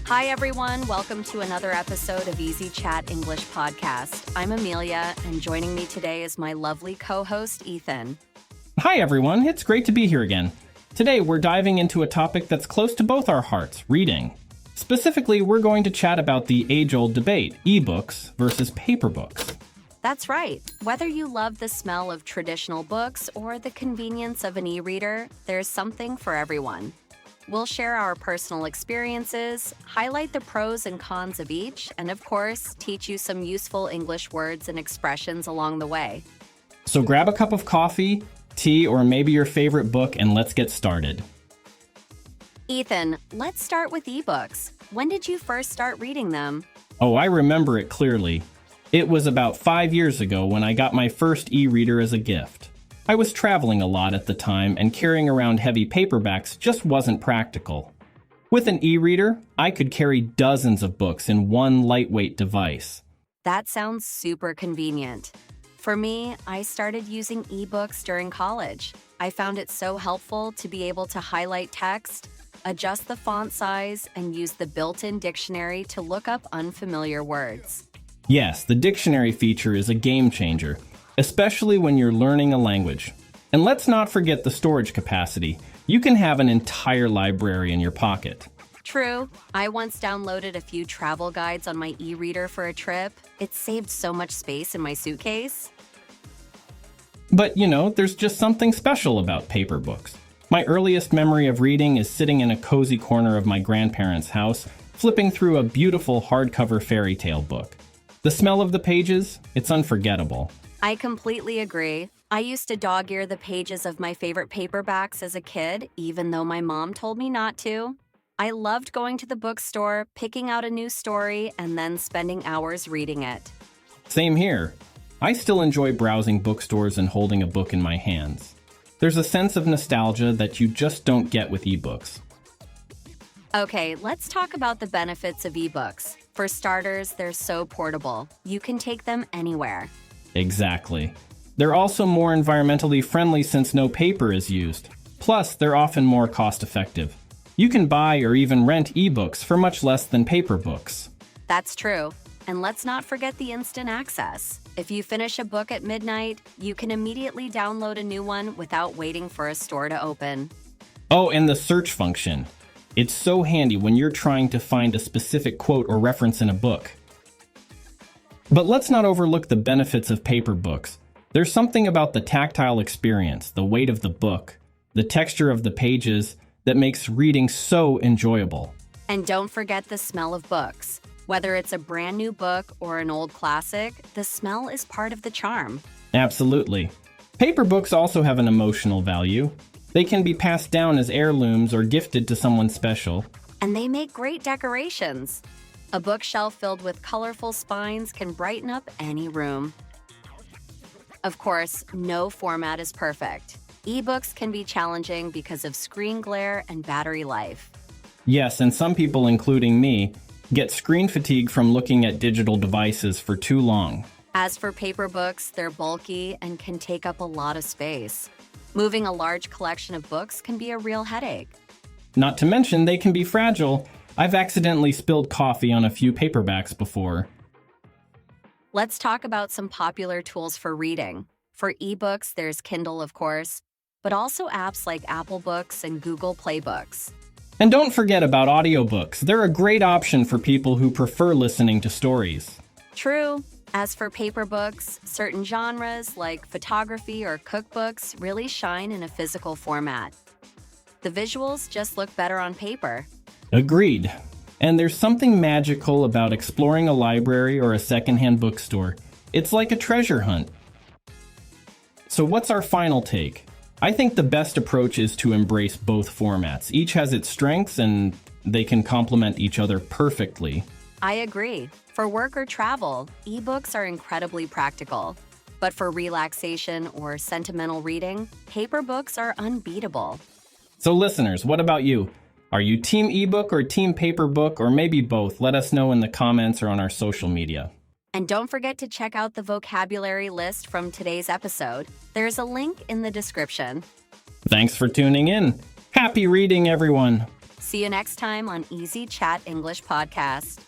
Hi, everyone. Welcome to another episode of Easy Chat English Podcast. I'm Amelia, and joining me today is my lovely co-host, Ethan. Hi, everyone. It's great to be here again. Today, we're diving into a topic that's close to both our hearts, reading. Specifically, we're going to chat about the age-old debate, ebooks versus paper books. That's right. Whether you love the smell of traditional books or the convenience of an e-reader, there's something for everyone. We'll share our personal experiences, highlight the pros and cons of each, and of course, teach you some useful English words and expressions along the way. So grab a cup of coffee, tea, or maybe your favorite book, and let's get started. Ethan, let's start with ebooks. When did you first start reading them? Oh, I remember it clearly. It was about 5 years ago when I got my first e-reader as a gift. I was traveling a lot at the time, and carrying around heavy paperbacks just wasn't practical. With an e-reader, I could carry dozens of books in one lightweight device. That sounds super convenient. For me, I started using ebooks during college. I found it so helpful to be able to highlight text, adjust the font size, and use the built-in dictionary to look up unfamiliar words. Yes, the dictionary feature is a game changer, especially when you're learning a language. And let's not forget the storage capacity. You can have an entire library in your pocket. True. I once downloaded a few travel guides on my e-reader for a trip. It saved so much space in my suitcase. But, there's just something special about paper books. My earliest memory of reading is sitting in a cozy corner of my grandparents' house, flipping through a beautiful hardcover fairy tale book. The smell of the pages, it's unforgettable. I completely agree. I used to dog-ear the pages of my favorite paperbacks as a kid, even though my mom told me not to. I loved going to the bookstore, picking out a new story, and then spending hours reading it. Same here. I still enjoy browsing bookstores and holding a book in my hands. There's a sense of nostalgia that you just don't get with ebooks. Okay, let's talk about the benefits of ebooks. For starters, they're so portable. You can take them anywhere. Exactly. They're also more environmentally friendly since no paper is used. Plus, they're often more cost-effective. You can buy or even rent ebooks for much less than paper books. That's true. And let's not forget the instant access. If you finish a book at midnight, you can immediately download a new one without waiting for a store to open. Oh, and the search function. It's so handy when you're trying to find a specific quote or reference in a book. But let's not overlook the benefits of paper books. There's something about the tactile experience, the weight of the book, the texture of the pages that makes reading so enjoyable. And don't forget the smell of books. Whether it's a brand new book or an old classic, the smell is part of the charm. Absolutely. Paper books also have an emotional value. They can be passed down as heirlooms or gifted to someone special. And they make great decorations. A bookshelf filled with colorful spines can brighten up any room. Of course, no format is perfect. Ebooks can be challenging because of screen glare and battery life. Yes, and some people, including me, get screen fatigue from looking at digital devices for too long. As for paper books, they're bulky and can take up a lot of space. Moving a large collection of books can be a real headache. Not to mention, they can be fragile. I've accidentally spilled coffee on a few paperbacks before. Let's talk about some popular tools for reading. For ebooks, there's Kindle, of course, but also apps like Apple Books and Google Play Books. And don't forget about audiobooks. They're a great option for people who prefer listening to stories. True. As for paper books, certain genres like photography or cookbooks really shine in a physical format. The visuals just look better on paper. Agreed. And there's something magical about exploring a library or a secondhand bookstore. It's like a treasure hunt. So what's our final take? I think the best approach is to embrace both formats. Each has its strengths and they can complement each other perfectly. I agree. For work or travel, ebooks are incredibly practical. But for relaxation or sentimental reading, paper books are unbeatable. So listeners, what about you? Are you team ebook or team paper book, or maybe both? Let us know in the comments or on our social media. And don't forget to check out the vocabulary list from today's episode. There's a link in the description. Thanks for tuning in. Happy reading, everyone. See See you next time on Easy Chat English Podcast.